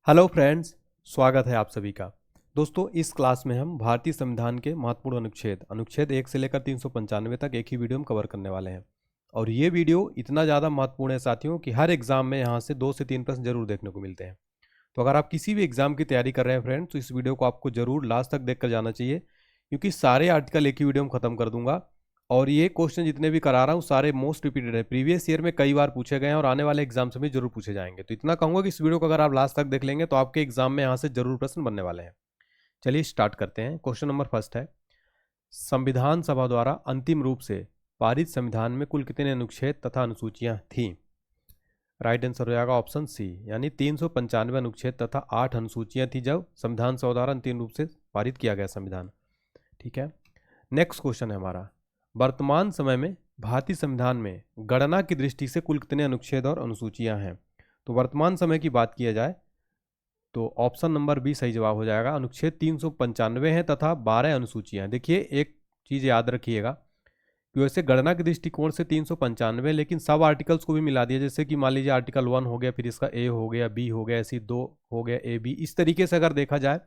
Hello friends, स्वागत है आप सभी का। दोस्तों, इस क्लास में हम भारतीय संविधान के महत्वपूर्ण अनुच्छेद 1 से लेकर 395 तक एक ही वीडियो में कवर करने वाले हैं। और ये वीडियो इतना ज़्यादा महत्वपूर्ण है साथियों कि हर एग्जाम में यहाँ से 2 से 3 प्रश्न जरूर देखने को मिलते हैं। तो अगर आप किसी भी एग्जाम की तैयारी कर रहे हैं फ्रेंड्स, तो इस वीडियो को आपको जरूर लास्ट तक देख कर जाना चाहिए, क्योंकि सारे आर्टिकल एक ही वीडियो में खत्म कर दूंगा। और ये क्वेश्चन जितने भी करा रहा हूँ सारे मोस्ट रिपीटेड है, प्रीवियस ईयर में कई बार पूछे गए हैं और आने वाले एग्जाम से भी जरूर पूछे जाएंगे। तो इतना कहूंगा कि इस वीडियो को अगर आप लास्ट तक देख लेंगे तो आपके एग्जाम में यहाँ से जरूर प्रश्न बनने वाले हैं। चलिए स्टार्ट करते हैं। क्वेश्चन नंबर फर्स्ट है, संविधान सभा द्वारा अंतिम रूप से पारित संविधान में कुल कितने अनुच्छेद तथा अनुसूचियां थीं? राइट आंसर हो जाएगा ऑप्शन सी, यानी 395 अनुच्छेद तथा 8 अनुसूचियां थी जब संविधान सभा द्वारा अंतिम रूप से पारित किया गया संविधान। ठीक है, नेक्स्ट क्वेश्चन है हमारा, वर्तमान समय में भारतीय संविधान में गणना की दृष्टि से कुल कितने अनुच्छेद और अनुसूचियां हैं? तो वर्तमान समय की बात किया जाए तो ऑप्शन नंबर बी सही जवाब हो जाएगा। अनुच्छेद 395 हैं तथा 12 अनुसूचियां हैं। देखिए, एक चीज याद रखिएगा कि वैसे गणना के दृष्टिकोण से 395, लेकिन सब आर्टिकल्स को भी मिला दिया। जैसे कि मान लीजिए आर्टिकल 1 हो गया, फिर इसका ए हो गया, बी हो गया, ऐसी 2 हो गया, ए बी। इस तरीके से अगर देखा जाए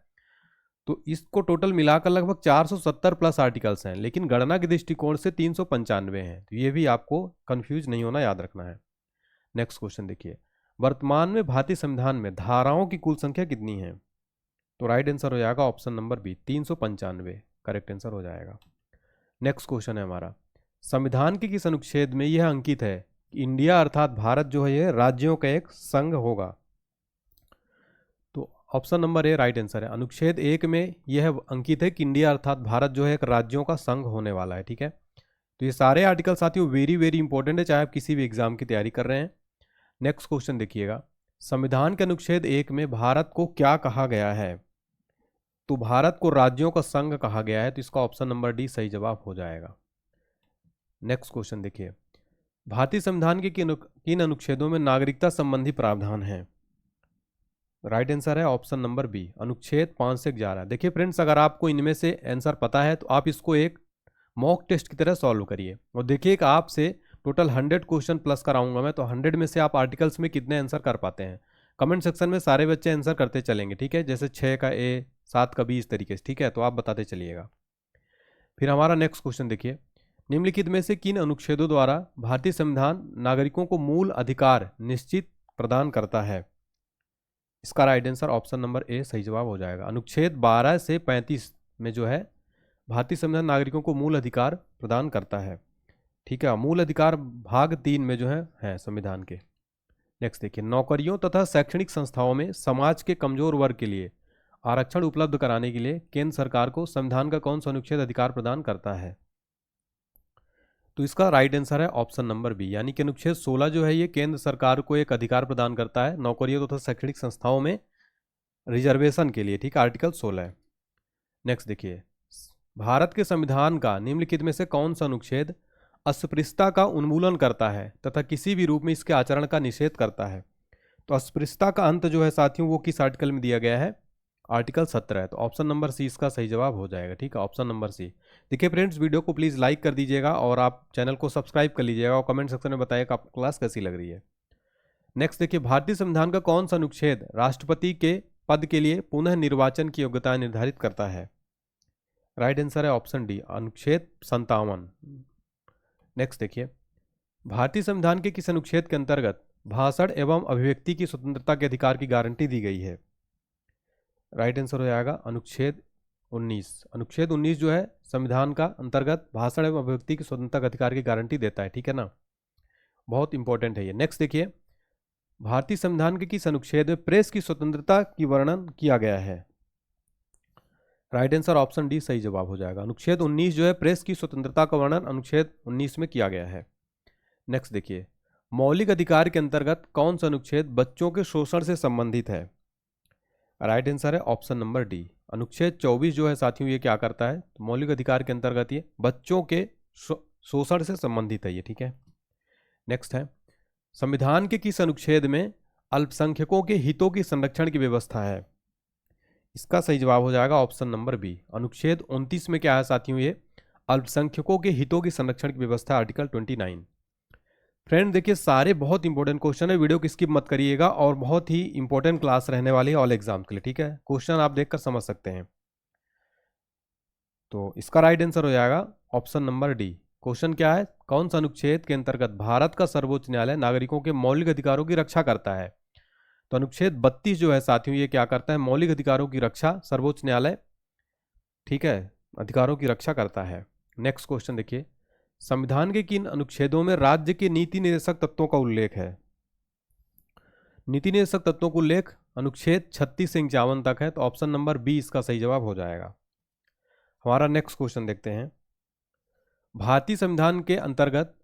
तो इसको टोटल मिलाकर लगभग 470 प्लस आर्टिकल्स हैं, लेकिन गणना के दृष्टिकोण से 395 हैं। तो ये भी आपको कंफ्यूज नहीं होना, याद रखना है। नेक्स्ट क्वेश्चन देखिए, वर्तमान में भारतीय संविधान में धाराओं की कुल संख्या कितनी है? तो राइट आंसर हो जाएगा option number B, 395 correct answer हो जाएगा। नेक्स्ट क्वेश्चन है हमारा, संविधान के किस अनुच्छेद में यह अंकित है कि इंडिया अर्थात भारत जो है यह राज्यों का एक संघ होगा? तो ऑप्शन नंबर ए राइट आंसर है। अनुच्छेद 1 में यह अंकित है कि इंडिया अर्थात भारत जो है एक राज्यों का संघ होने वाला है। ठीक है, तो ये सारे आर्टिकल साथियों वेरी वेरी इंपॉर्टेंट है, चाहे आप किसी भी एग्जाम की तैयारी कर रहे हैं। नेक्स्ट क्वेश्चन देखिएगा, संविधान के अनुच्छेद 1 में भारत को क्या कहा गया है? तो भारत को राज्यों का संघ कहा गया है, तो इसका ऑप्शन नंबर डी सही जवाब हो जाएगा। नेक्स्ट क्वेश्चन देखिए, भारतीय संविधान के किन अनुच्छेदों में नागरिकता संबंधी प्रावधान है? राइट आंसर है ऑप्शन नंबर बी, अनुच्छेद 5 से 11। देखिए फ्रेंड्स, अगर आपको इनमें से आंसर पता है तो आप इसको एक मॉक टेस्ट की तरह सॉल्व करिए और देखिए एक आपसे टोटल 100 क्वेश्चन प्लस कराऊंगा मैं, तो 100 में से आप आर्टिकल्स में कितने आंसर कर पाते हैं। कमेंट सेक्शन में सारे बच्चे आंसर करते चलेंगे, ठीक है, जैसे 6 का ए, 7 का बी, इस तरीके से। ठीक है, तो आप बताते चलिएगा। फिर हमारा नेक्स्ट क्वेश्चन देखिए, निम्नलिखित में से किन अनुच्छेदों द्वारा भारतीय संविधान नागरिकों को मूल अधिकार निश्चित प्रदान करता है? इसका राइट आंसर ऑप्शन नंबर ए सही जवाब हो जाएगा। अनुच्छेद 12 से 35 में जो है भारतीय संविधान नागरिकों को मूल अधिकार प्रदान करता है। ठीक है, मूल अधिकार भाग 3 में जो है संविधान के। नेक्स्ट देखिए, नौकरियों तथा शैक्षणिक संस्थाओं में समाज के कमजोर वर्ग के लिए आरक्षण उपलब्ध कराने के लिए केंद्र सरकार को संविधान का कौन सा अनुच्छेद अधिकार प्रदान करता है? तो इसका राइट आंसर है ऑप्शन नंबर बी, यानी कि अनुच्छेद 16 जो है ये केंद्र सरकार को एक अधिकार प्रदान करता है नौकरियों तथा शैक्षणिक संस्थाओं में रिजर्वेशन के लिए। ठीक, आर्टिकल 16 है। नेक्स्ट देखिए, भारत के संविधान का निम्नलिखित में से कौन सा अनुच्छेद अस्पृश्यता का उन्मूलन करता है तथा किसी भी रूप में इसके आचरण का निषेध करता है? तो अस्पृश्यता का अंत जो है साथियों वो किस आर्टिकल में दिया गया है? आर्टिकल 17 है। तो ऑप्शन नंबर सी इसका सही जवाब हो जाएगा। ठीक है, ऑप्शन नंबर सी। देखिए फ्रेंड्स, वीडियो को प्लीज़ लाइक कर दीजिएगा और आप चैनल को सब्सक्राइब कर लीजिएगा और कमेंट सेक्शन में बताइएगा आपको क्लास कैसी लग रही है। नेक्स्ट देखिए, भारतीय संविधान का कौन सा अनुच्छेद राष्ट्रपति के पद के लिए पुनः निर्वाचन की योग्यता निर्धारित करता है? राइट आंसर है ऑप्शन डी, अनुच्छेद 57। नेक्स्ट देखिए, भारतीय संविधान के किस अनुच्छेद के अंतर्गत भाषण एवं अभिव्यक्ति की स्वतंत्रता के अधिकार की गारंटी दी गई है? राइट आंसर हो जाएगा अनुच्छेद 19। अनुच्छेद 19 जो है संविधान का अंतर्गत भाषण एवं अभिव्यक्ति की स्वतंत्रता के अधिकार की गारंटी देता है। ठीक है ना, बहुत इंपॉर्टेंट है ये। नेक्स्ट देखिए, भारतीय संविधान के किस अनुच्छेद में प्रेस की स्वतंत्रता की वर्णन किया गया है? राइट आंसर ऑप्शन डी सही जवाब हो जाएगा। अनुच्छेद 19 जो है प्रेस की स्वतंत्रता का वर्णन अनुच्छेद 19 में किया गया है। नेक्स्ट देखिए, मौलिक अधिकार के अंतर्गत कौन सा अनुच्छेद बच्चों के शोषण से संबंधित है? राइट आंसर है ऑप्शन नंबर डी, अनुच्छेद 24 जो है साथियों ये क्या करता है? तो मौलिक अधिकार के अंतर्गत ये बच्चों के शोषण से संबंधित है ये। ठीक है, नेक्स्ट है, संविधान के किस अनुच्छेद में अल्पसंख्यकों के हितों की संरक्षण की व्यवस्था है? इसका सही जवाब हो जाएगा ऑप्शन नंबर बी, अनुच्छेद 29 में क्या है साथियों? ये अल्पसंख्यकों के हितों की संरक्षण की व्यवस्था, आर्टिकल 29। फ्रेंड देखिए सारे बहुत इंपॉर्टेंट क्वेश्चन है, वीडियो को स्किप मत करिएगा और बहुत ही इंपॉर्टेंट क्लास रहने वाली है ऑल एग्जाम के लिए, ठीक है। क्वेश्चन आप देखकर समझ सकते हैं। तो इसका राइट आंसर हो जाएगा ऑप्शन नंबर डी। क्वेश्चन क्या है, कौन सा अनुच्छेद के अंतर्गत भारत का सर्वोच्च न्यायालय नागरिकों के मौलिक अधिकारों की रक्षा करता है। तो अनुच्छेद 32 जो है साथियों, ये क्या करता है, मौलिक अधिकारों की रक्षा सर्वोच्च न्यायालय, ठीक है, अधिकारों की रक्षा करता है। नेक्स्ट क्वेश्चन देखिए, संविधान के किन अनुच्छेदों में राज्य के नीति निर्देशक तत्वों का उल्लेख है। नीति निर्देशक तत्वों का उल्लेख अनुच्छेद 36 से 51 तक है। तो ऑप्शन नंबर बी इसका सही जवाब हो जाएगा। हमारा नेक्स्ट क्वेश्चन देखते हैं, भारतीय संविधान के अंतर्गत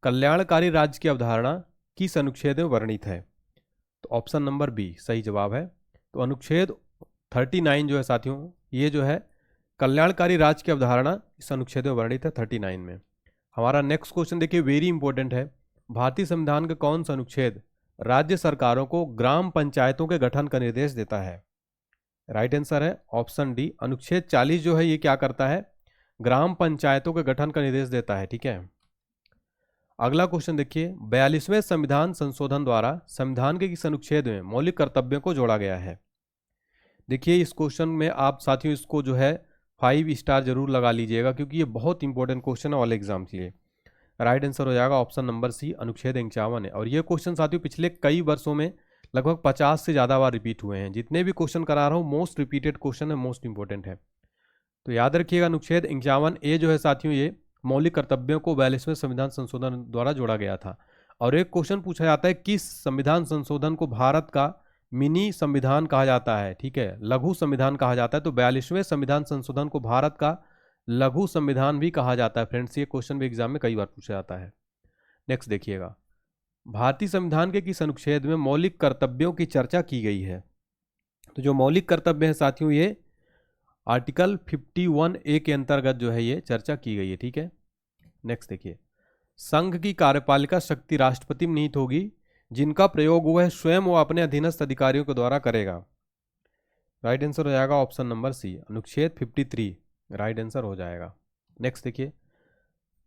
कल्याणकारी राज्य की अवधारणा किस अनुच्छेद में वर्णित है। तो ऑप्शन नंबर बी सही जवाब है। तो अनुच्छेद 39 जो है साथियों, ये जो है कल्याणकारी राज्य की अवधारणा इस अनुच्छेद में वर्णित है 39 में। हमारा नेक्स्ट क्वेश्चन देखिए वेरी इंपॉर्टेंट है, भारतीय संविधान का कौन सा अनुच्छेद राज्य सरकारों को ग्राम पंचायतों के गठन का निर्देश देता है। राइट आंसर है ऑप्शन डी, अनुच्छेद 40 जो है ये क्या करता है, ग्राम पंचायतों के गठन का निर्देश देता है, ठीक है। अगला क्वेश्चन देखिए, 42वें संविधान संशोधन द्वारा संविधान के किस अनुच्छेद में मौलिक कर्तव्यों को जोड़ा गया है। देखिए इस क्वेश्चन में आप साथियों इसको जो है 5 स्टार जरूर लगा लीजिएगा, क्योंकि ये बहुत इंपॉर्टेंट क्वेश्चन है ऑल एग्जाम के लिए। राइट आंसर हो जाएगा ऑप्शन नंबर सी, अनुच्छेद 51 है। और ये क्वेश्चन साथियों पिछले कई वर्षों में लगभग 50 से ज़्यादा बार रिपीट हुए हैं। जितने भी क्वेश्चन करा रहा हूँ मोस्ट रिपीटेड क्वेश्चन है, मोस्ट इंपॉर्टेंट है। तो याद रखिएगा अनुच्छेद 51 ए जो है साथियों, ये मौलिक कर्तव्यों को 42वें संविधान संशोधन द्वारा जोड़ा गया था। और एक क्वेश्चन पूछा जाता है, किस संविधान संशोधन को भारत का मिनी संविधान कहा जाता है, ठीक है, लघु संविधान कहा जाता है। तो 42वें संविधान संशोधन को भारत का लघु संविधान भी कहा जाता है। फ्रेंड्स ये क्वेश्चन भी एग्जाम में कई बार पूछा जाता है। नेक्स्ट देखिएगा, भारतीय संविधान के किस अनुच्छेद में मौलिक कर्तव्यों की चर्चा की गई है। तो जो मौलिक कर्तव्य है साथियों, ये आर्टिकल 51A के अंतर्गत जो है ये चर्चा की गई है, ठीक है। नेक्स्ट देखिए, संघ की कार्यपालिका शक्ति राष्ट्रपति में निहित होगी, जिनका प्रयोग वह स्वयं व अपने अधीनस्थ अधिकारियों के द्वारा करेगा। राइट आंसर हो जाएगा ऑप्शन नंबर सी, अनुच्छेद 53 राइट आंसर हो जाएगा। नेक्स्ट देखिए,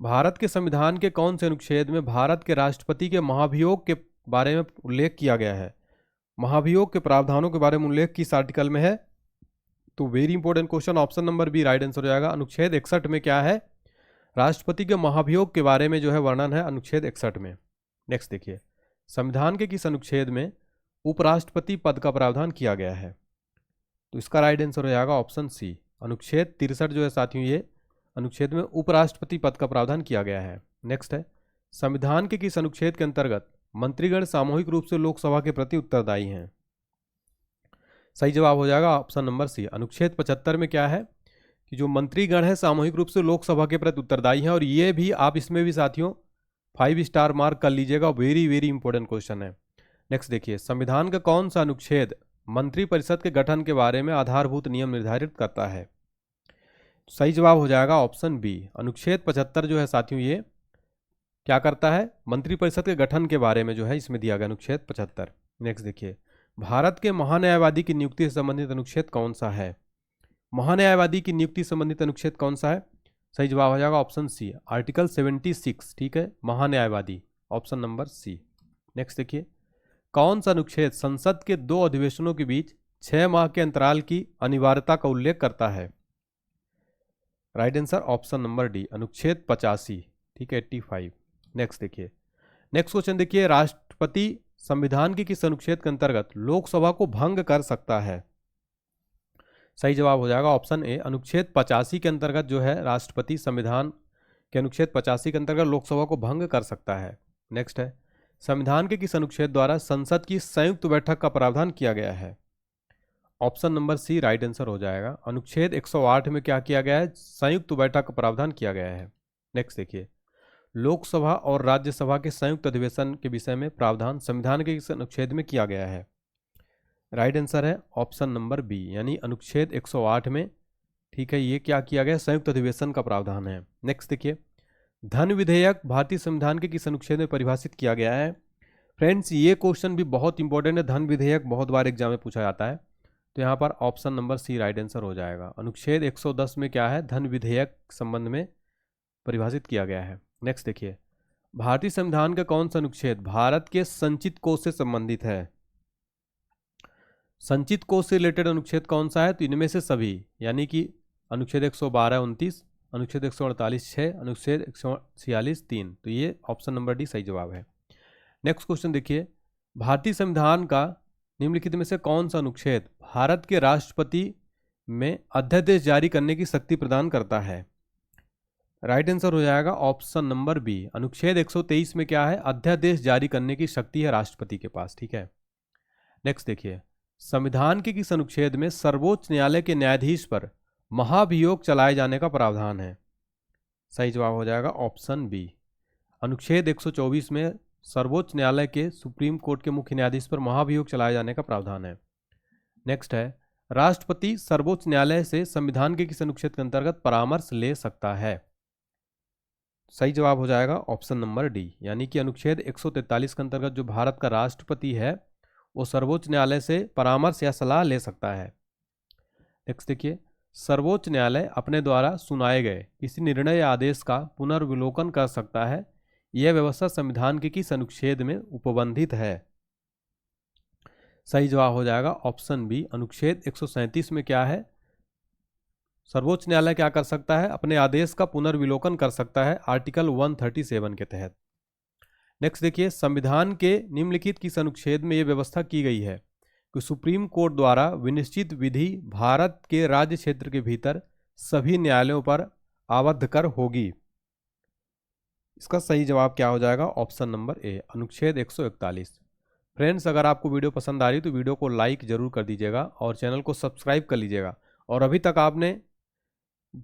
भारत के संविधान के कौन से अनुच्छेद में भारत के राष्ट्रपति के महाभियोग के बारे में उल्लेख किया गया है। महाभियोग के प्रावधानों के बारे में उल्लेख किस आर्टिकल में है। तो very important question, option number B right answer हो जाएगा। अनुच्छेद 61 में क्या है, राष्ट्रपति के महाभियोग के बारे में जो है वर्णन है अनुच्छेद 61 में। नेक्स्ट देखिए, संविधान के किस अनुच्छेद में उपराष्ट्रपति पद का प्रावधान किया गया है। तो इसका राइट आंसर हो जाएगा ऑप्शन सी, अनुच्छेद 63 जो है साथियों, ये अनुच्छेद में उपराष्ट्रपति पद का प्रावधान किया गया है। नेक्स्ट है, संविधान के किस अनुच्छेद के अंतर्गत मंत्रीगण सामूहिक रूप से लोकसभा के प्रति उत्तरदायी हैं। सही जवाब हो जाएगा ऑप्शन नंबर सी, अनुच्छेद 75 में क्या है कि जो मंत्रीगण है सामूहिक रूप से लोकसभा के प्रति उत्तरदायी हैं। और ये भी आप इसमें भी साथियों 5 स्टार मार्क कर लीजिएगा, वेरी वेरी इंपॉर्टेंट क्वेश्चन है। नेक्स्ट देखिए, संविधान का कौन सा अनुच्छेद मंत्रिपरिषद के गठन के बारे में आधारभूत नियम निर्धारित करता है। सही जवाब हो जाएगा ऑप्शन बी, अनुच्छेद 75 जो है साथियों, ये क्या करता है, मंत्रिपरिषद के गठन के बारे में जो है इसमें दिया गया अनुच्छेद 75। नेक्स्ट देखिए, भारत के महान्यायवादी की नियुक्ति से संबंधित अनुच्छेद कौन सा है। महान्यायवादी की नियुक्ति संबंधित अनुच्छेद कौन सा है। सही जवाब हो जाएगा ऑप्शन सी, आर्टिकल 76, ठीक है, महान्यायवादी, ऑप्शन नंबर सी। नेक्स्ट देखिए, कौन सा अनुच्छेद संसद के 2 अधिवेशनों के बीच 6 माह के अंतराल की अनिवार्यता का उल्लेख करता है। Right answer option number D, अनुच्छेद 85, ठीक है, 85। नेक्स्ट देखिए, नेक्स्ट क्वेश्चन देखिए, राष्ट्रपति संविधान के किस अनुच्छेद के अंतर्गत लोकसभा को भंग कर सकता है। सही जवाब हो जाएगा ऑप्शन ए, अनुच्छेद 85 के अंतर्गत जो है राष्ट्रपति संविधान के अनुच्छेद 85 के अंतर्गत लोकसभा को भंग कर सकता है। नेक्स्ट है, संविधान के किस अनुच्छेद द्वारा संसद की संयुक्त बैठक का प्रावधान किया गया है। Option number C right answer हो जाएगा, अनुच्छेद 108 में क्या किया गया है, संयुक्त बैठक का प्रावधान किया गया है। नेक्स्ट देखिए, लोकसभा और राज्यसभा के संयुक्त अधिवेशन के विषय में प्रावधान संविधान के किस अनुच्छेद में किया गया है। राइट आंसर है ऑप्शन नंबर बी, यानी अनुच्छेद 108 में, ठीक है, ये क्या किया गया, संयुक्त अधिवेशन का प्रावधान है। नेक्स्ट देखिए, धन विधेयक भारतीय संविधान के किस अनुच्छेद में परिभाषित किया गया है। फ्रेंड्स ये क्वेश्चन भी बहुत इंपॉर्टेंट है, धन विधेयक बहुत बार एग्जाम में पूछा जाता है। तो यहाँ पर option number C right answer हो जाएगा, अनुच्छेद 110 में क्या है, धन विधेयक संबंध में परिभाषित किया गया है। नेक्स्ट देखिए, भारतीय संविधान का कौन सा अनुच्छेद भारत के संचित कोष से संबंधित है? संचित कोष से रिलेटेड अनुच्छेद कौन सा है? तो इनमें से सभी, यानी कि अनुच्छेद 112 29, अनुच्छेद 148 6, अनुच्छेद 146 3। तो ये ऑप्शन नंबर डी सही जवाब है। नेक्स्ट क्वेश्चन देखिए, भारतीय संविधान का निम्नलिखित में से कौन सा अनुच्छेद भारत के राष्ट्रपति में अध्यादेश जारी करने की शक्ति प्रदान करता है? राइट आंसर हो जाएगा ऑप्शन नंबर बी। अनुच्छेद 123 में क्या है? अध्यादेश जारी करने की शक्ति है राष्ट्रपति के पास। ठीक है, नेक्स्ट देखिए, संविधान के किस अनुच्छेद में सर्वोच्च न्यायालय के न्यायाधीश पर महाभियोग चलाए जाने का प्रावधान है? सही जवाब हो जाएगा ऑप्शन बी। अनुच्छेद 124 में सर्वोच्च न्यायालय के सुप्रीम कोर्ट के मुख्य न्यायाधीश पर महाभियोग चलाए जाने का प्रावधान है। नेक्स्ट है, राष्ट्रपति सर्वोच्च न्यायालय से संविधान के किस अनुच्छेद के अंतर्गत परामर्श ले सकता है? सही जवाब हो जाएगा ऑप्शन नंबर डी, यानी कि अनुच्छेद 143 के अंतर्गत जो भारत का राष्ट्रपति है वो सर्वोच्च न्यायालय से परामर्श या सलाह ले सकता है। नेक्स्ट देखिए, सर्वोच्च न्यायालय अपने द्वारा सुनाए गए किसी निर्णय या आदेश का पुनर्विलोकन कर सकता है। यह व्यवस्था संविधान के किस अनुच्छेद में उपबंधित है? सही जवाब हो जाएगा ऑप्शन बी। अनुच्छेद 137 में क्या है? सर्वोच्च न्यायालय क्या कर सकता है? अपने आदेश का पुनर्विलोकन कर सकता है, आर्टिकल 137 के तहत। नेक्स्ट देखिए, संविधान के निम्नलिखित किस अनुच्छेद में यह व्यवस्था की गई है कि सुप्रीम कोर्ट द्वारा विनिश्चित विधि भारत के राज्य क्षेत्र के भीतर सभी न्यायालयों पर आबद्ध कर होगी? इसका सही जवाब क्या हो जाएगा? ऑप्शन नंबर ए, अनुच्छेद 141। फ्रेंड्स, अगर आपको वीडियो पसंद आ रही तो वीडियो को लाइक जरूर कर दीजिएगा और चैनल को सब्सक्राइब कर लीजिएगा। और अभी तक आपने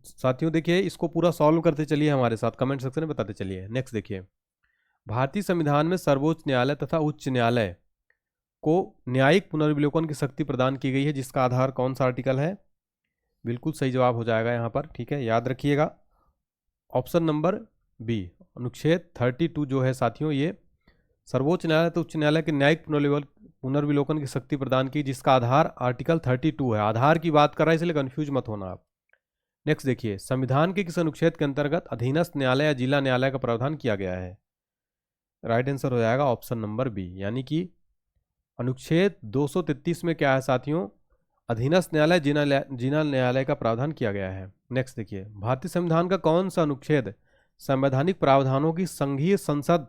साथियों देखिए, इसको पूरा सॉल्व करते चलिए हमारे साथ, कमेंट सेक्शन में बताते चलिए। नेक्स्ट देखिए, भारतीय संविधान में सर्वोच्च न्यायालय तथा उच्च न्यायालय को न्यायिक पुनर्विलोकन की शक्ति प्रदान की गई है, जिसका आधार कौन सा आर्टिकल है? बिल्कुल सही जवाब हो जाएगा यहाँ पर। ठीक है, याद रखिएगा ऑप्शन नंबर बी, अनुच्छेद 32 जो है साथियों, ये सर्वोच्च न्यायालय तो उच्च न्यायालय के न्यायिक पुनर्विलोकन की शक्ति प्रदान की, जिसका आधार आर्टिकल 32 है। आधार की बात कर रहा है, इसलिए कंफ्यूज मत होना आप। नेक्स्ट देखिए, संविधान के किस अनुच्छेद के अंतर्गत अधीनस्थ न्यायालय या जिला न्यायालय का प्रावधान किया गया है? राइट आंसर हो जाएगा ऑप्शन नंबर बी, यानी कि अनुच्छेद 233 में क्या है साथियों? अधीनस्थ न्यायालय जिला न्यायालय का प्रावधान किया गया है। नेक्स्ट देखिए, भारतीय संविधान का कौन सा अनुच्छेद संवैधानिक प्रावधानों की संघीय संसद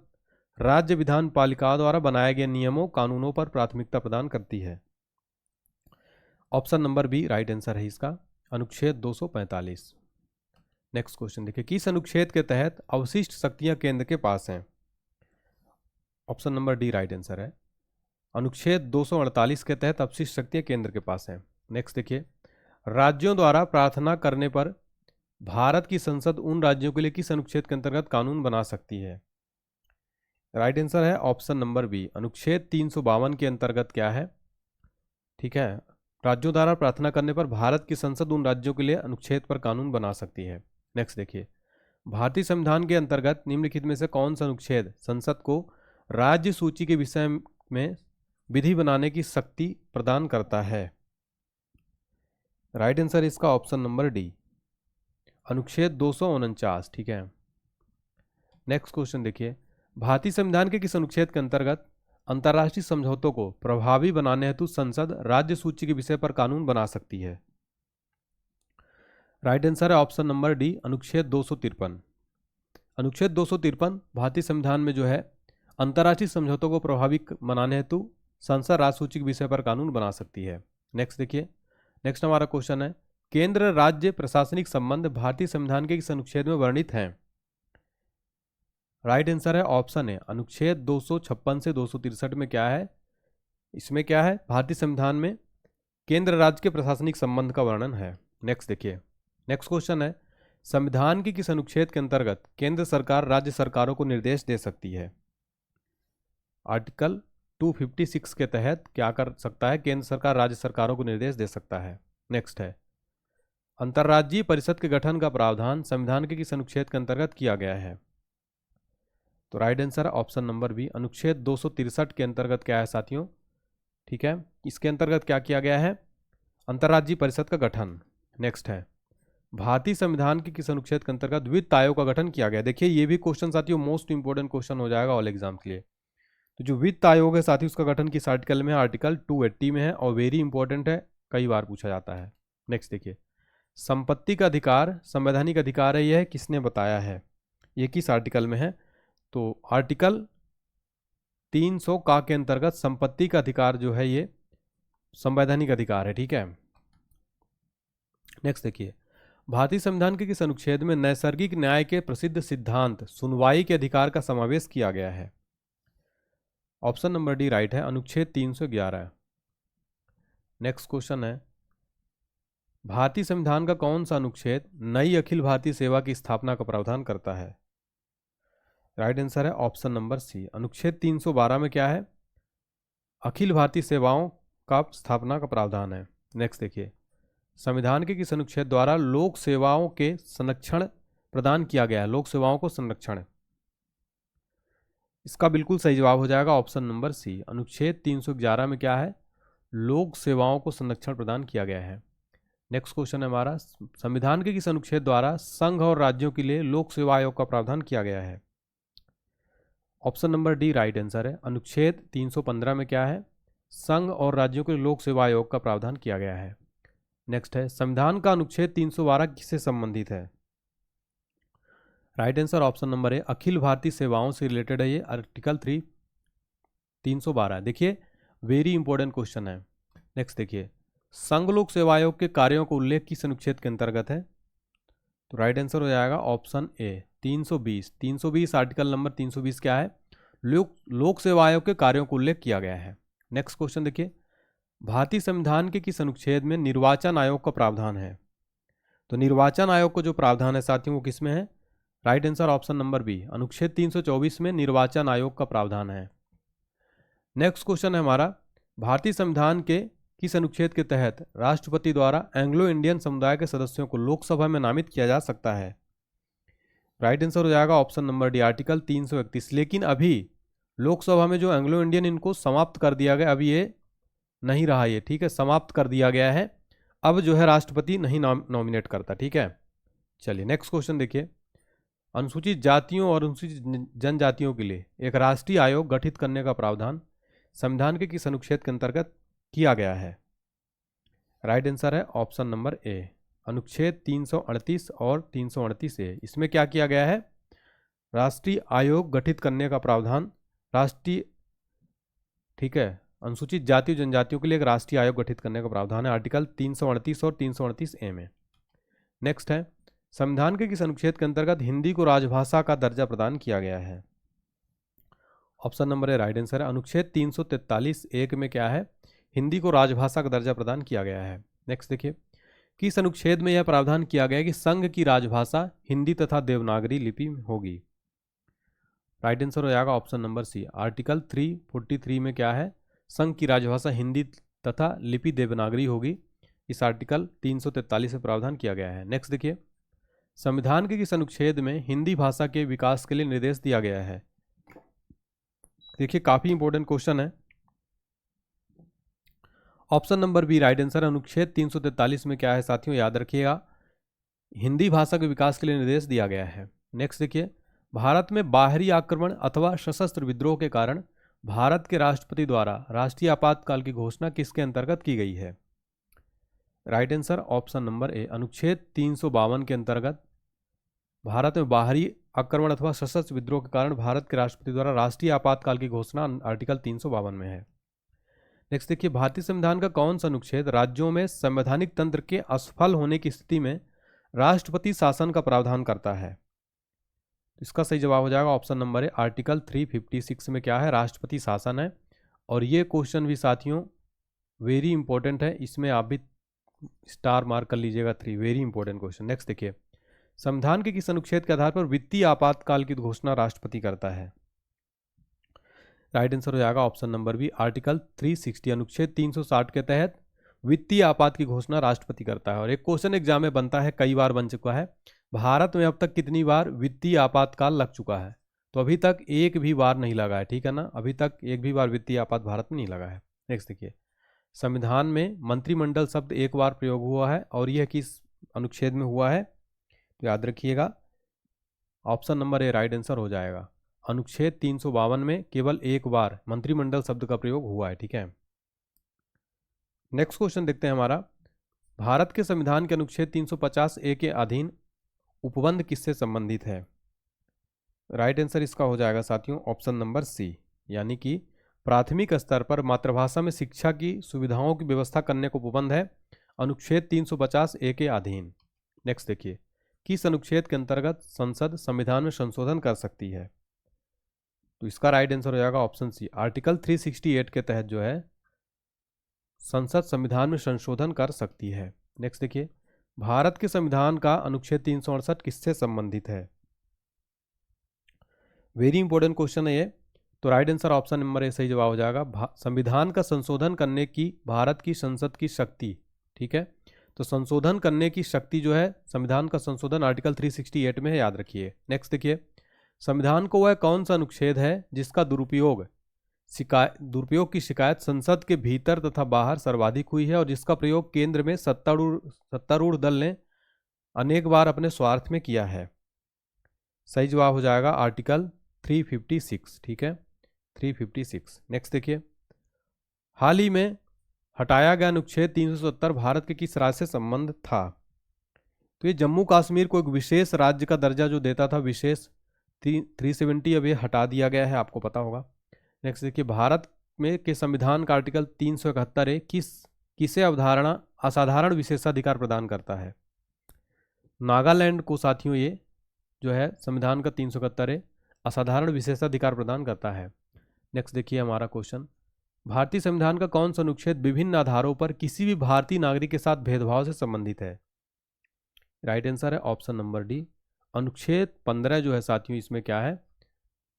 राज्य विधान पालिकाओं द्वारा बनाए गए नियमों कानूनों पर प्राथमिकता प्रदान करती है? Option number B right answer है इसका, अनुच्छेद 245। नेक्स्ट क्वेश्चन देखिए, किस अनुच्छेद के तहत अवशिष्ट शक्तियां केंद्र के पास हैं? Option number D right answer है, अनुच्छेद 248 के तहत अवशिष्ट शक्तियां केंद्र के पास हैं। नेक्स्ट देखिए, राज्यों द्वारा प्रार्थना करने पर भारत की संसद उन राज्यों के लिए किस अनुच्छेद के अंतर्गत कानून बना सकती है? राइट आंसर है ऑप्शन नंबर बी, अनुच्छेद 352 के अंतर्गत क्या है? ठीक है, राज्यों द्वारा प्रार्थना करने पर भारत की संसद उन राज्यों के लिए अनुच्छेद पर कानून बना सकती है। नेक्स्ट देखिए, भारतीय संविधान के अंतर्गत निम्नलिखित में से कौन सा अनुच्छेद संसद को राज्य सूची के विषय में विधि बनाने की शक्ति प्रदान करता है? राइट आंसर इसका ऑप्शन नंबर डी, अनुच्छेद 249। ठीक है, नेक्स्ट क्वेश्चन देखिए, भारतीय संविधान के किस अनुच्छेद के अंतर्गत अंतर्राष्ट्रीय समझौतों को प्रभावी बनाने हेतु संसद राज्य सूची के विषय पर कानून बना सकती है? राइट आंसर है ऑप्शन नंबर डी, अनुच्छेद 253। अनुच्छेद 253 भारतीय संविधान में जो है अंतर्राष्ट्रीय समझौतों को प्रभावी बनाने हेतु संसद राज्य सूची के विषय पर कानून बना सकती है। नेक्स्ट देखिए, नेक्स्ट हमारा क्वेश्चन है, केंद्र राज्य प्रशासनिक संबंध भारतीय संविधान के किस अनुच्छेद में वर्णित हैं? राइट आंसर है ऑप्शन है, अनुच्छेद 256 से 263 में क्या है? इसमें क्या है? भारतीय संविधान में केंद्र राज्य के प्रशासनिक संबंध का वर्णन है। नेक्स्ट देखिए, नेक्स्ट क्वेश्चन है, संविधान के किस अनुच्छेद के अंतर्गत केंद्र सरकार राज्य सरकारों को निर्देश दे सकती है? आर्टिकल 256 के तहत क्या कर सकता है? केंद्र सरकार राज्य सरकारों को निर्देश दे सकता है। नेक्स्ट है, अंतर्राज्यीय परिषद के गठन का प्रावधान संविधान के किस अनुच्छेद के अंतर्गत किया गया है? तो राइट आंसर है ऑप्शन नंबर बी, अनुच्छेद 263 के अंतर्गत क्या है साथियों? ठीक है, इसके अंतर्गत क्या किया गया है? अंतर्राज्यीय परिषद का गठन। नेक्स्ट है, भारतीय संविधान के किस अनुच्छेद के अंतर्गत वित्त आयोग का गठन किया गया? देखिए ये भी क्वेश्चन साथियों मोस्ट इंपोर्टेंट क्वेश्चन हो जाएगा ऑल एग्जाम के लिए। तो जो वित्त आयोग है साथियों उसका गठन किस आर्टिकल में है? आर्टिकल 280 में है और वेरी इंपॉर्टेंट है, कई बार पूछा जाता है। नेक्स्ट देखिए, संपत्ति का अधिकार संवैधानिक अधिकार है, यह किसने बताया है? ये किस आर्टिकल में है? तो आर्टिकल 300 का के अंतर्गत संपत्ति का अधिकार जो है ये संवैधानिक अधिकार है, ठीक है। नेक्स्ट देखिए, भारतीय संविधान के किस अनुच्छेद में नैसर्गिक न्याय के प्रसिद्ध सिद्धांत सुनवाई के अधिकार का समावेश किया गया है? ऑप्शन नंबर डी राइट है, अनुच्छेद 311। नेक्स्ट क्वेश्चन है, भारतीय संविधान का कौन सा अनुच्छेद नई अखिल भारतीय सेवा की स्थापना का प्रावधान करता है? राइट आंसर है ऑप्शन नंबर सी, अनुच्छेद 312 में क्या है? अखिल भारतीय सेवाओं का स्थापना का प्रावधान है। नेक्स्ट देखिए, संविधान के किस अनुच्छेद द्वारा लोक सेवाओं के संरक्षण प्रदान किया गया है? लोक सेवाओं को संरक्षण, इसका बिल्कुल सही जवाब हो जाएगा ऑप्शन नंबर सी, अनुच्छेद 311 में क्या है? लोक सेवाओं को संरक्षण प्रदान किया गया है। नेक्स्ट क्वेश्चन है हमारा, संविधान के किस अनुच्छेद द्वारा संघ और राज्यों के लिए लोक सेवा आयोग का प्रावधान किया गया है? Option number D right answer है, अनुच्छेद 315 में क्या है? संघ और राज्यों के लिए लोक सेवा आयोग का प्रावधान किया गया है। नेक्स्ट है, संविधान का अनुच्छेद 312 किससे संबंधित है? Right answer option number A, अखिल भारतीय सेवाओं से रिलेटेड है ये आर्टिकल 312। देखिए वेरी इंपॉर्टेंट क्वेश्चन है। नेक्स्ट देखिए, संघ लोक सेवा आयोग के कार्यों का उल्लेख किस अनुच्छेद के अंतर्गत है? तो राइट आंसर हो जाएगा ऑप्शन ए, 320 आर्टिकल नंबर 320 क्या है? लोक सेवा आयोग के कार्यों का उल्लेख किया गया है। नेक्स्ट क्वेश्चन देखिए, भारतीय संविधान के किस अनुच्छेद में निर्वाचन आयोग का प्रावधान है? तो निर्वाचन आयोग का जो प्रावधान है साथियों वो किस में है? Right answer option number B, अनुच्छेद 324 में निर्वाचन आयोग का प्रावधान है। नेक्स्ट क्वेश्चन है हमारा, भारतीय संविधान के किस अनुच्छेद के तहत राष्ट्रपति द्वारा एंग्लो इंडियन समुदाय के सदस्यों को लोकसभा में नामित किया जा सकता है? राइट आंसर हो जाएगा ऑप्शन नंबर डी, आर्टिकल 331। लेकिन अभी लोकसभा में जो एंग्लो इंडियन इनको समाप्त कर दिया गया, अभी ये नहीं रहा ये, ठीक है, समाप्त कर दिया गया है। अब जो है राष्ट्रपति नहीं नॉमिनेट करता, ठीक है। चलिए नेक्स्ट क्वेश्चन देखिए, अनुसूचित जातियों और अनुसूचित जनजातियों के लिए एक राष्ट्रीय आयोग गठित करने का प्रावधान संविधान के किस अनुच्छेद के अंतर्गत किया गया है? राइट आंसर है ऑप्शन नंबर ए, अनुच्छेद 338 और 338 ए। इसमें क्या किया गया है? राष्ट्रीय आयोग गठित करने का प्रावधान राष्ट्रीय, ठीक है, अनुसूचित जाति और जनजातियों के लिए एक राष्ट्रीय आयोग गठित करने का प्रावधान है आर्टिकल 338 और 338 ए में। नेक्स्ट है, संविधान के किस अनुच्छेद के अंतर्गत हिंदी को राजभाषा का दर्जा प्रदान किया गया है? ऑप्शन नंबर ए राइट आंसर है, अनुच्छेद 343 एक में क्या है? हिंदी को राजभाषा का दर्जा प्रदान किया गया है। नेक्स्ट देखिए, किस अनुच्छेद में यह प्रावधान किया गया कि संघ की राजभाषा हिंदी तथा देवनागरी लिपि होगी? राइट आंसर हो जाएगा ऑप्शन नंबर सी, आर्टिकल 343 में क्या है? संघ की राजभाषा हिंदी तथा लिपि देवनागरी होगी। इस आर्टिकल 343 में प्रावधान किया गया है। नेक्स्ट देखिए, संविधान के किस अनुच्छेद में हिंदी भाषा के विकास के लिए निर्देश दिया गया है? देखिए काफी इंपॉर्टेंट क्वेश्चन है। Option number B right answer, अनुच्छेद 343 में क्या है साथियों, याद रखिएगा, हिंदी भाषा के विकास के लिए निर्देश दिया गया है। नेक्स्ट देखिए, भारत में बाहरी आक्रमण अथवा सशस्त्र विद्रोह के कारण भारत के राष्ट्रपति द्वारा राष्ट्रीय आपातकाल की घोषणा किसके अंतर्गत की गई है? राइट आंसर ऑप्शन नंबर ए, अनुच्छेद 352 के अंतर्गत भारत में बाहरी आक्रमण अथवा सशस्त्र विद्रोह के कारण भारत के राष्ट्रपति द्वारा राष्ट्रीय आपातकाल की घोषणा आर्टिकल 352 में है। नेक्स्ट देखिए, भारतीय संविधान का कौन सा अनुच्छेद राज्यों में संवैधानिक तंत्र के असफल होने की स्थिति में राष्ट्रपति शासन का प्रावधान करता है? इसका सही जवाब हो जाएगा ऑप्शन नंबर ए, आर्टिकल 356 में क्या है? राष्ट्रपति शासन है। और ये क्वेश्चन भी साथियों वेरी इंपॉर्टेंट है, इसमें आप भी स्टार मार्क कर लीजिएगा 3, वेरी इंपॉर्टेंट क्वेश्चन। नेक्स्ट देखिए, संविधान के किस अनुच्छेद के आधार पर वित्तीय आपातकाल की घोषणा राष्ट्रपति करता है? राइट आंसर हो जाएगा ऑप्शन नंबर बी, आर्टिकल 360, अनुच्छेद 360 के तहत वित्तीय आपात की घोषणा राष्ट्रपति करता है। और एक क्वेश्चन एग्जाम में बनता है, कई बार बन चुका है, भारत में अब तक कितनी बार वित्तीय आपातकाल लग चुका है? तो अभी तक एक भी बार नहीं लगा है, ठीक है ना, अभी तक एक भी बार वित्तीय आपात भारत में नहीं लगा है। नेक्स्ट देखिए, संविधान में मंत्रिमंडल शब्द एक बार प्रयोग हुआ है और यह किस अनुच्छेद में हुआ है, तो याद रखिएगा ऑप्शन नंबर ए राइट आंसर हो जाएगा। अनुच्छेद 352 में केवल एक बार मंत्रिमंडल शब्द का प्रयोग हुआ है। ठीक है, नेक्स्ट क्वेश्चन देखते हैं हमारा। भारत के संविधान के अनुच्छेद 350 ए के अधीन उपबंध किससे संबंधित है? राइट आंसर इसका हो जाएगा साथियों ऑप्शन नंबर सी, यानी कि प्राथमिक स्तर पर मातृभाषा में शिक्षा की सुविधाओं की व्यवस्था करने को उपबंध है अनुच्छेद 350 ए के अधीन। नेक्स्ट देखिए, किस अनुच्छेद के अंतर्गत संसद संविधान में संशोधन कर सकती है? तो इसका राइट आंसर हो जाएगा ऑप्शन सी, आर्टिकल 368 के तहत जो है संसद संविधान में संशोधन कर सकती है। नेक्स्ट देखिए, भारत के संविधान का अनुच्छेद 368 किससे संबंधित है? वेरी इंपॉर्टेंट क्वेश्चन है ये, तो राइट आंसर ऑप्शन नंबर ए सही जवाब हो जाएगा। संविधान का संशोधन करने की भारत की संसद की शक्ति। ठीक है, तो संशोधन करने की शक्ति जो है, संविधान का संशोधन आर्टिकल 368 में है, याद रखिए। नेक्स्ट देखिए, संविधान को वह कौन सा अनुच्छेद है जिसका दुरुपयोग की शिकायत संसद के भीतर तथा बाहर सर्वाधिक हुई है और जिसका प्रयोग केंद्र में सत्तारूढ़ दल ने अनेक बार अपने स्वार्थ में किया है? सही जवाब हो जाएगा आर्टिकल 356। ठीक है, 356। नेक्स्ट देखिए, हाल ही में हटाया गया अनुच्छेद 370 भारत के किस राज्य से संबंध था? तो ये जम्मू कश्मीर को एक विशेष राज्य का दर्जा जो देता था, विशेष 370, अब ये हटा दिया गया है, आपको पता होगा। नेक्स्ट देखिए, भारत में के संविधान का आर्टिकल 371 किसे अवधारणा असाधारण विशेषाधिकार प्रदान करता है? नागालैंड को साथियों ये जो है संविधान का 371 असाधारण विशेषाधिकार प्रदान करता है। नेक्स्ट देखिए हमारा क्वेश्चन, भारतीय संविधान का कौन सा अनुच्छेद विभिन्न आधारों पर किसी भी भारतीय नागरिक के साथ भेदभाव से संबंधित है? राइट आंसर है ऑप्शन नंबर डी, अनुच्छेद 15 जो है साथियों, इसमें क्या है,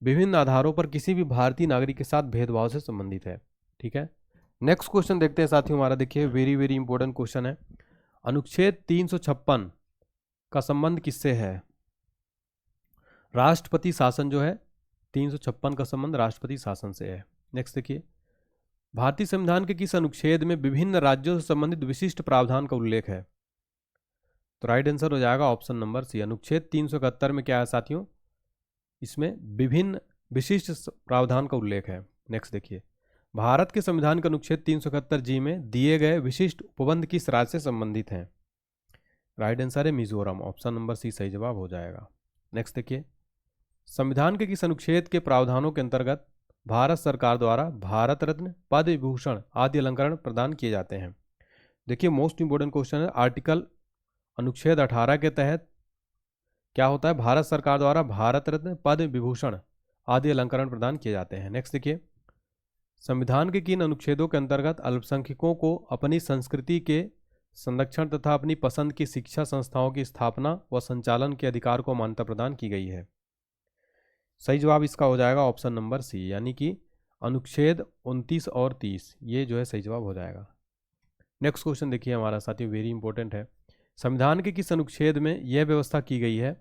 विभिन्न आधारों पर किसी भी भारतीय नागरिक के साथ भेदभाव से संबंधित है। ठीक है, नेक्स्ट क्वेश्चन देखते हैं साथियों हमारा, देखिए वेरी वेरी इंपॉर्टेंट क्वेश्चन है। अनुच्छेद 356 का संबंध किससे है? राष्ट्रपति शासन जो है, 356 का संबंध राष्ट्रपति शासन से है। नेक्स्ट देखिए, भारतीय संविधान के किस अनुच्छेद में विभिन्न राज्यों से संबंधित विशिष्ट प्रावधान का उल्लेख है? तो राइट आंसर हो जाएगा ऑप्शन नंबर सी, अनुच्छेद 371 में क्या है साथियों, इसमें विभिन्न विशिष्ट प्रावधान का उल्लेख है। नेक्स्ट देखिए, भारत के संविधान के अनुच्छेद 371 जी में दिए गए विशिष्ट उपबंध किस राज्य से संबंधित हैं? राइट आंसर है मिजोरम, ऑप्शन नंबर सी सही जवाब हो जाएगा। नेक्स्ट देखिए, संविधान के किस अनुच्छेद के प्रावधानों के अंतर्गत भारत सरकार द्वारा भारत रत्न, पद्म विभूषण आदि अलंकरण प्रदान किए जाते हैं? देखिए मोस्ट इंपोर्टेंट क्वेश्चन है, आर्टिकल अनुच्छेद 18 के तहत क्या होता है, भारत सरकार द्वारा भारत रत्न, पद्म विभूषण आदि अलंकरण प्रदान किए जाते हैं। नेक्स्ट देखिए, संविधान के किन अनुच्छेदों के अंतर्गत अल्पसंख्यकों को अपनी संस्कृति के संरक्षण तथा अपनी पसंद की शिक्षा संस्थाओं की स्थापना व संचालन के अधिकार को मान्यता प्रदान की गई है? सही जवाब इसका हो जाएगा ऑप्शन नंबर सी, यानी कि अनुच्छेद 29 और 30, ये जो है सही जवाब हो जाएगा। नेक्स्ट क्वेश्चन देखिए हमारा साथियों, वेरी इंपॉर्टेंट है। संविधान के किस अनुच्छेद में यह व्यवस्था की गई है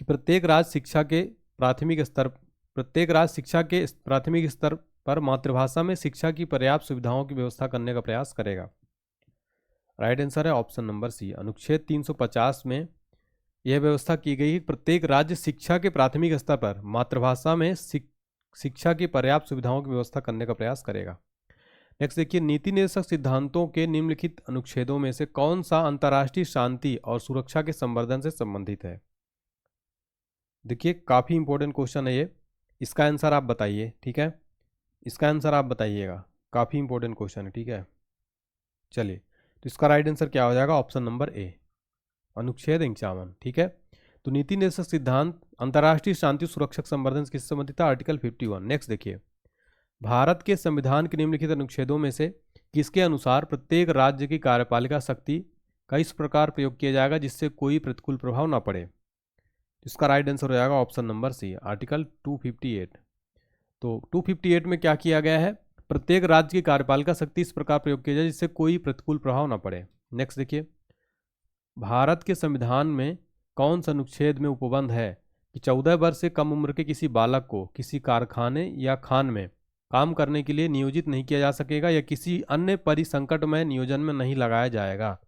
कि प्रत्येक राज्य शिक्षा के प्राथमिक स्तर पर मातृभाषा में शिक्षा की पर्याप्त सुविधाओं की व्यवस्था करने का प्रयास करेगा? राइट आंसर है ऑप्शन नंबर सी, अनुच्छेद 350 में यह व्यवस्था की गई है, प्रत्येक राज्य शिक्षा के प्राथमिक स्तर पर मातृभाषा में शिक्षा की पर्याप्त सुविधाओं की व्यवस्था करने का प्रयास करेगा। नेक्स्ट देखिए, नीति निर्देशक सिद्धांतों के निम्नलिखित अनुच्छेदों में से कौन सा अंतर्राष्ट्रीय शांति और सुरक्षा के संवर्धन से संबंधित है? देखिए काफी इंपॉर्टेंट क्वेश्चन है ये, इसका आंसर आप बताइए। ठीक है, इसका आंसर आप बताइएगा, काफी इंपॉर्टेंट क्वेश्चन है। ठीक है, चलिए, तो इसका राइट आंसर क्या हो जाएगा, ऑप्शन नंबर ए, अनुच्छेद 51। ठीक है, तो नीति निर्देशक सिद्धांत अंतर्राष्ट्रीय शांति सुरक्षा संवर्धन किससे संबंधित था? आर्टिकल 51। नेक्स्ट देखिए, भारत के संविधान के निम्नलिखित अनुच्छेदों में से किसके अनुसार प्रत्येक राज्य की कार्यपालिका शक्ति का इस प्रकार प्रयोग किया जाएगा जिससे कोई प्रतिकूल प्रभाव न पड़े? इसका राइट आंसर हो जाएगा ऑप्शन नंबर सी, आर्टिकल 258। तो 258 में क्या किया गया है, प्रत्येक राज्य की कार्यपालिका शक्ति इस प्रकार प्रयोग किया जाए जिससे कोई प्रतिकूल प्रभाव न पड़े। नेक्स्ट देखिए, भारत के संविधान में कौन सा अनुच्छेद में उपबंध है कि 14 वर्ष से कम उम्र के किसी बालक को किसी कारखाने या खान में काम करने के लिए नियोजित नहीं किया जा सकेगा या किसी अन्य परिसंकटमय नियोजन में नहीं लगाया जाएगा?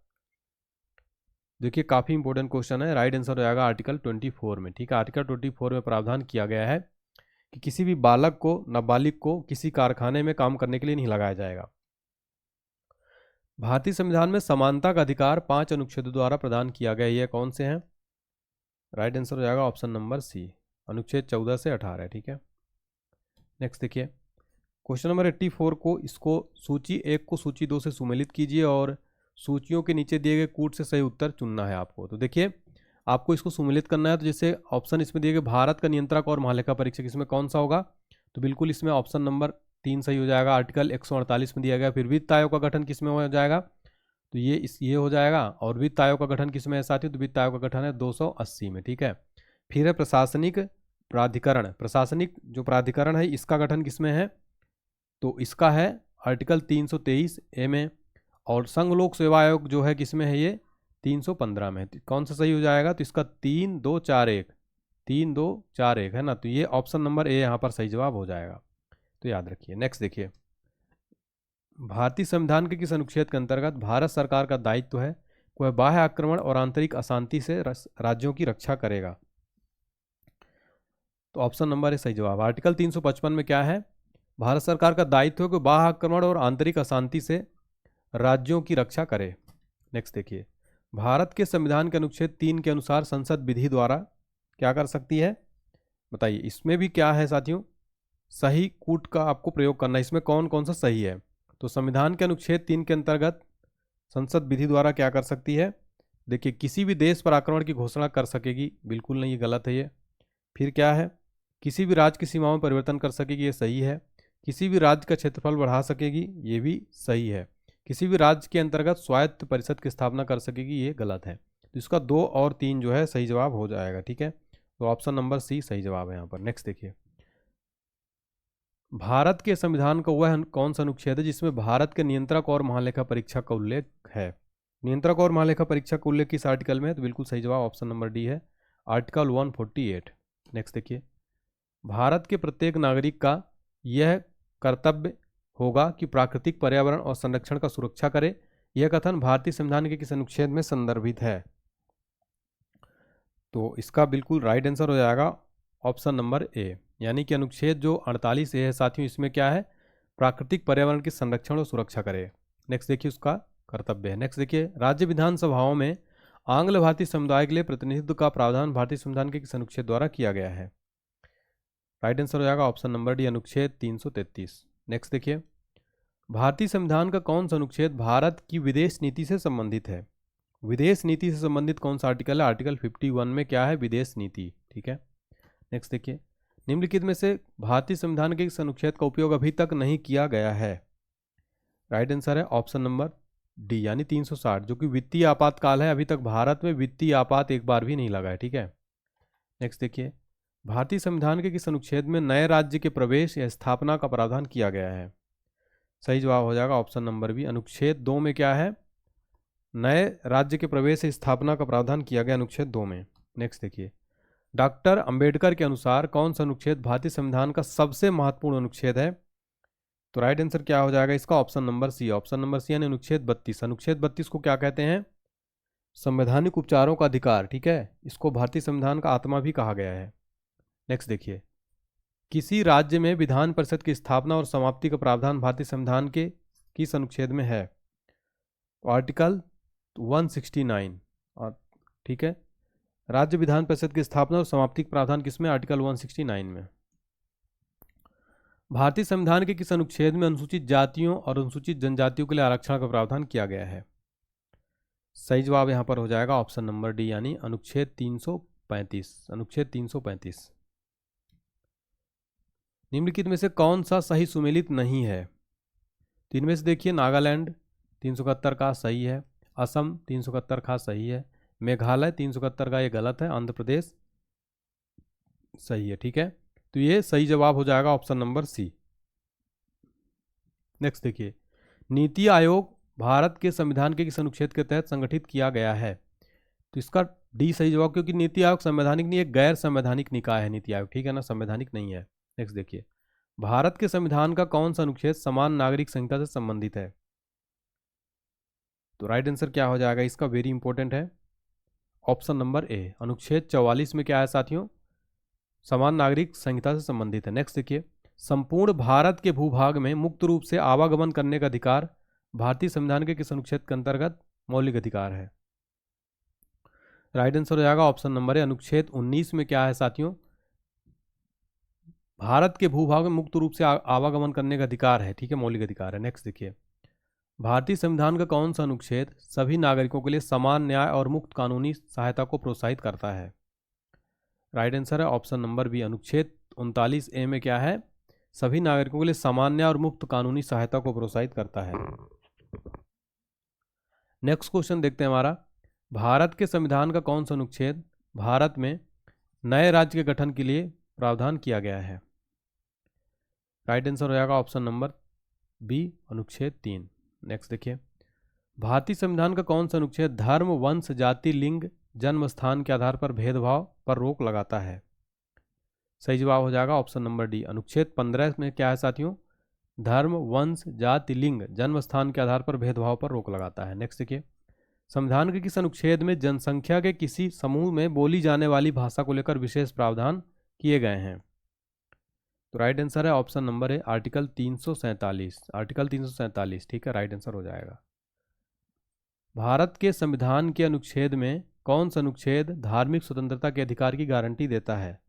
देखिए काफ़ी इंपॉर्टेंट क्वेश्चन है। राइट आंसर हो जाएगा आर्टिकल 24 में। ठीक है, आर्टिकल 24 में प्रावधान किया गया है कि किसी भी बालक को, नाबालिग को किसी कारखाने में काम करने के लिए नहीं लगाया जाएगा। भारतीय संविधान में समानता का अधिकार 5 अनुच्छेदों द्वारा प्रदान किया गया। ये कौन से हैं? राइट आंसर हो जाएगा ऑप्शन नंबर सी, अनुच्छेद 14 से 18। ठीक है, नेक्स्ट देखिए क्वेश्चन नंबर 84 को, इसको सूची 1 को सूची 2 से सुमेलित कीजिए और सूचियों के नीचे दिए गए कूट से सही उत्तर चुनना है आपको। तो देखिए आपको इसको सुमेलित करना है। तो जैसे ऑप्शन इसमें दिए गए भारत का नियंत्रक और महालेखा परीक्षक, इसमें कौन सा होगा? तो बिल्कुल इसमें ऑप्शन नंबर 3 सही हो जाएगा। आर्टिकल 148 में दिया गया। फिर वित्त आयोग का गठन किसमें हो जाएगा? तो ये हो जाएगा। और वित्त आयोग का गठन किसमें है साथियों? तो वित्त आयोग का गठन है 280 में। ठीक है, फिर है प्रशासनिक प्राधिकरण। प्रशासनिक जो प्राधिकरण है इसका गठन किसमें है? तो इसका है आर्टिकल 323A में। और संघ लोक सेवा आयोग जो है किसमें है? ये 315 में। कौन सा सही हो जाएगा? तो इसका 3241 है ना। तो ये ऑप्शन नंबर ए यहाँ पर सही जवाब हो जाएगा। तो याद रखिए। नेक्स्ट देखिए, भारतीय संविधान के किस अनुच्छेद के अंतर्गत भारत सरकार का दायित्व है वह बाह्य आक्रमण और आंतरिक अशांति से राज्यों की रक्षा करेगा? तो ऑप्शन नंबर ए सही जवाब। आर्टिकल 355 में क्या है? भारत सरकार का दायित्व है कि बाह्य आक्रमण और आंतरिक अशांति से राज्यों की रक्षा करे। नेक्स्ट देखिए, भारत के संविधान के अनुच्छेद 3 के अनुसार संसद विधि द्वारा क्या कर सकती है? बताइए। इसमें भी क्या है साथियों? सही कूट का आपको प्रयोग करना है। इसमें कौन कौन सा सही है? तो संविधान के अनुच्छेद 3 के अंतर्गत संसद विधि द्वारा क्या कर सकती है? देखिए, किसी भी देश पर आक्रमण की घोषणा कर सकेगी। बिल्कुल नहीं, ये गलत है ये। फिर क्या है? किसी भी राज्य की सीमाओं में परिवर्तन कर सकेगी। ये सही है। किसी भी राज्य का क्षेत्रफल बढ़ा सकेगी। ये भी सही है। किसी भी राज्य के अंतर्गत स्वायत्त परिषद की स्थापना कर सकेगी। ये गलत है। तो इसका 2 और 3 जो है सही जवाब हो जाएगा। ठीक है, तो ऑप्शन नंबर सी सही जवाब है यहाँ पर। नेक्स्ट देखिए, भारत के संविधान का वह कौन सा अनुच्छेद है जिसमें भारत के नियंत्रक और महालेखा परीक्षक का उल्लेख है? नियंत्रक और महालेखा परीक्षक का उल्लेख किस आर्टिकल में है? तो बिल्कुल सही जवाब ऑप्शन नंबर डी है, आर्टिकल 148। नेक्स्ट देखिए, भारत के प्रत्येक नागरिक का यह कर्तव्य होगा कि प्राकृतिक पर्यावरण और संरक्षण का सुरक्षा करे। यह कथन भारतीय संविधान के किस अनुच्छेद में संदर्भित है? तो इसका बिल्कुल राइट आंसर हो जाएगा ऑप्शन नंबर ए, यानी कि अनुच्छेद जो 48A है साथियों, इसमें क्या है? प्राकृतिक पर्यावरण के संरक्षण और सुरक्षा करे। नेक्स्ट देखिए, उसका कर्तव्य है। नेक्स्ट देखिए, राज्य विधानसभाओं में आंग्ल भारतीय समुदाय के लिए प्रतिनिधित्व का प्रावधान भारतीय संविधान के किस अनुच्छेद द्वारा किया गया है? राइट आंसर हो जाएगा ऑप्शन नंबर डी, अनुच्छेद 333। नेक्स्ट देखिए, भारतीय संविधान का कौन सा अनुच्छेद भारत की विदेश नीति से संबंधित है? विदेश नीति से संबंधित कौन सा आर्टिकल है? आर्टिकल 51 में क्या है? विदेश नीति। ठीक है, नेक्स्ट देखिए, निम्नलिखित में से भारतीय संविधान के इस अनुच्छेद का उपयोग अभी तक नहीं किया गया है? राइट आंसर है ऑप्शन नंबर डी, यानी 360, जो कि वित्तीय आपातकाल है। अभी तक भारत में वित्तीय आपात एक बार भी नहीं लगा है। ठीक है, नेक्स्ट देखिए, भारतीय संविधान के किस अनुच्छेद में नए राज्य के प्रवेश या स्थापना का प्रावधान किया गया है? सही जवाब हो जाएगा ऑप्शन नंबर बी, अनुच्छेद 2 में क्या है? नए राज्य के प्रवेश या स्थापना का प्रावधान किया गया अनुच्छेद 2 में। नेक्स्ट देखिए, डॉक्टर अंबेडकर के अनुसार कौन सा अनुच्छेद भारतीय संविधान का सबसे महत्वपूर्ण अनुच्छेद है? तो राइट आंसर क्या हो जाएगा इसका? Option number C. Option number C यानी अनुच्छेद 32। अनुच्छेद 32 को क्या कहते हैं? संवैधानिक उपचारों का अधिकार। ठीक है, इसको भारतीय संविधान का आत्मा भी कहा गया है। नेक्स्ट देखिए, किसी राज्य में विधान परिषद की स्थापना और समाप्ति का प्रावधान भारतीय संविधान के किस अनुच्छेद में है? तो आर्टिकल 169। और ठीक है, राज्य विधान परिषद की स्थापना और समाप्ति का प्रावधान किसमें? आर्टिकल 169 में। भारतीय संविधान के किस अनुच्छेद में अनुसूचित जातियों और अनुसूचित जनजातियों के लिए आरक्षण का प्रावधान किया गया है? सही जवाब यहां पर हो जाएगा ऑप्शन नंबर डी, यानी अनुच्छेद 335। अनुच्छेद 335। निम्नलिखित में से कौन सा सही सुमेलित नहीं है? तो इनमें से देखिए, नागालैंड 371 का सही है, असम 371 का सही है, मेघालय 371 का ये गलत है, आंध्र प्रदेश सही है। ठीक है, तो ये सही जवाब हो जाएगा ऑप्शन नंबर सी। नेक्स्ट देखिए, नीति आयोग भारत के संविधान के किस अनुच्छेद के तहत संगठित किया गया है? तो इसका डी सही जवाब, क्योंकि नीति आयोग संवैधानिक नहीं, एक गैर संवैधानिक निकाय है नीति आयोग। ठीक है ना, संवैधानिक नहीं है। नेक्स्ट देखिए, भारत के संविधान का कौन सा अनुच्छेद समान नागरिक संहिता से संबंधित है? तो राइट आंसर क्या हो जाएगा इसका? वेरी इंपॉर्टेंट है, ऑप्शन नंबर ए। अनुच्छेद 44 में क्या है साथियों? समान नागरिक संहिता से संबंधित है। नेक्स्ट देखिए, संपूर्ण भारत के भूभाग में मुक्त रूप से आवागमन करने का अधिकार भारतीय संविधान के किस अनुच्छेद के अंतर्गत मौलिक अधिकार है? राइट आंसर हो जाएगा ऑप्शन नंबर ए। अनुच्छेद 19 में क्या है साथियों? भारत के भूभाग में मुक्त रूप से आवागमन करने का अधिकार है, ठीक है, मौलिक अधिकार है। नेक्स्ट देखिए, भारतीय संविधान का कौन सा अनुच्छेद सभी नागरिकों के लिए समान न्याय और मुक्त कानूनी सहायता को प्रोत्साहित करता है? राइट आंसर है ऑप्शन नंबर बी। अनुच्छेद 39A में क्या है? सभी नागरिकों के लिए समान न्याय और मुक्त कानूनी सहायता को प्रोत्साहित करता है। नेक्स्ट क्वेश्चन देखते हैं हमारा, भारत के संविधान का कौन सा अनुच्छेद भारत में नए राज्य के गठन के लिए प्रावधान किया गया है? राइट आंसर हो जाएगा ऑप्शन नंबर बी, अनुच्छेद 3। नेक्स्ट देखिए, भारतीय संविधान का कौन सा अनुच्छेद धर्म, वंश, जाति, लिंग, जन्म स्थान के आधार पर भेदभाव पर रोक लगाता है? सही जवाब हो जाएगा ऑप्शन नंबर डी। अनुच्छेद 15 में क्या है साथियों? धर्म, वंश, जाति, लिंग, जन्म स्थान के आधार पर भेदभाव पर रोक लगाता है। नेक्स्ट देखिए, संविधान के किस अनुच्छेद में जनसंख्या के किसी समूह में बोली जाने वाली भाषा को लेकर विशेष प्रावधान किए गए हैं? तो राइट आंसर है ऑप्शन नंबर ए, आर्टिकल 347। आर्टिकल 347, ठीक है, राइट आंसर हो जाएगा। भारत के संविधान के अनुच्छेद में कौन सा अनुच्छेद धार्मिक स्वतंत्रता के अधिकार की गारंटी देता है?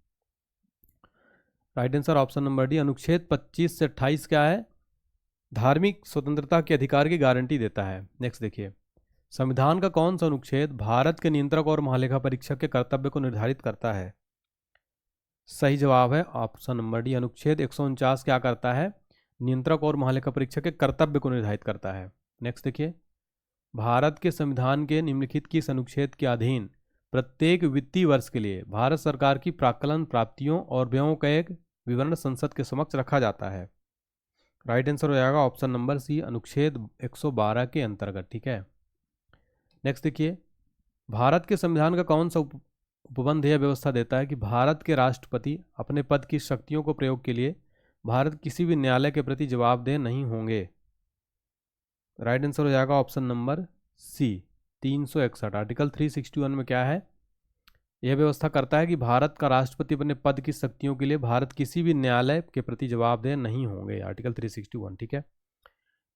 Right answer option number D. अनुच्छेद 25 से 28 क्या है? धार्मिक स्वतंत्रता के अधिकार की गारंटी देता है। नेक्स्ट देखिए, संविधान का कौन सा अनुच्छेद भारत के नियंत्रक और महालेखा परीक्षक के कर्तव्य को निर्धारित करता है? सही जवाब है ऑप्शन नंबर डी। अनुच्छेद 149 क्या करता है? नियंत्रक और महालेखा परीक्षक के कर्तव्य को निर्धारित करता है। नेक्स्ट देखिए, भारत के संविधान के निम्नलिखित किस अनुच्छेद के अधीन प्रत्येक वित्तीय वर्ष के लिए भारत सरकार की प्राक्कलन प्राप्तियों और व्ययों का एक विवरण संसद के समक्ष रखा जाता है? राइट आंसर हो जाएगा ऑप्शन नंबर सी, अनुच्छेद 112 के अंतर्गत, ठीक है। नेक्स्ट देखिए, भारत के संविधान का कौन सा उपबंध यह व्यवस्था देता है कि भारत के राष्ट्रपति अपने पद की शक्तियों को प्रयोग के लिए भारत किसी भी न्यायालय के प्रति जवाबदेह नहीं होंगे? राइट आंसर हो जाएगा ऑप्शन नंबर सी, 361। आर्टिकल 361 में क्या है? यह व्यवस्था करता है कि भारत का राष्ट्रपति अपने पद की शक्तियों के लिए भारत किसी भी न्यायालय के प्रति जवाबदेह नहीं होंगे। आर्टिकल 361, ठीक है।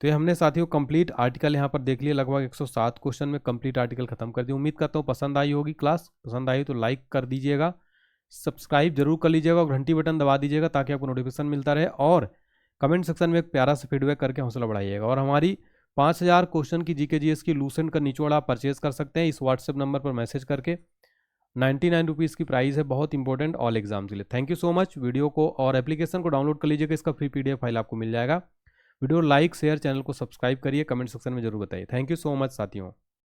तो ये हमने साथियों कंप्लीट आर्टिकल यहाँ पर देख लिया, लगभग 107 क्वेश्चन में कंप्लीट आर्टिकल खत्म कर दिया। उम्मीद करता हूँ पसंद आई होगी क्लास। पसंद आई तो लाइक कर दीजिएगा, सब्सक्राइब जरूर कर लीजिएगा और घंटी बटन दबा दीजिएगा ताकि आपको नोटिफिकेशन मिलता रहे। और कमेंट सेक्शन में एक प्यारा सा फीडबैक करके हौसला बढ़ाइएगा। और हमारी 5000 क्वेश्चन की जीके जीएस की लूसेंट का निचोड़ आप परचेज कर सकते हैं इस व्हाट्सएप नंबर पर मैसेज करके। 99 रुपीज़ की प्राइस है, बहुत इंपॉर्टेंट ऑल एग्जाम के लिए। Thank you so much. Video को और एप्लीकेशन को डाउनलोड कर लीजिएगा, इसका फ्री PDF फाइल आपको मिल जाएगा। वीडियो लाइक शेयर, चैनल को सब्सक्राइब करिए, कमेंट सेक्शन में जरूर बताइए। थैंक यू सो मच साथियों।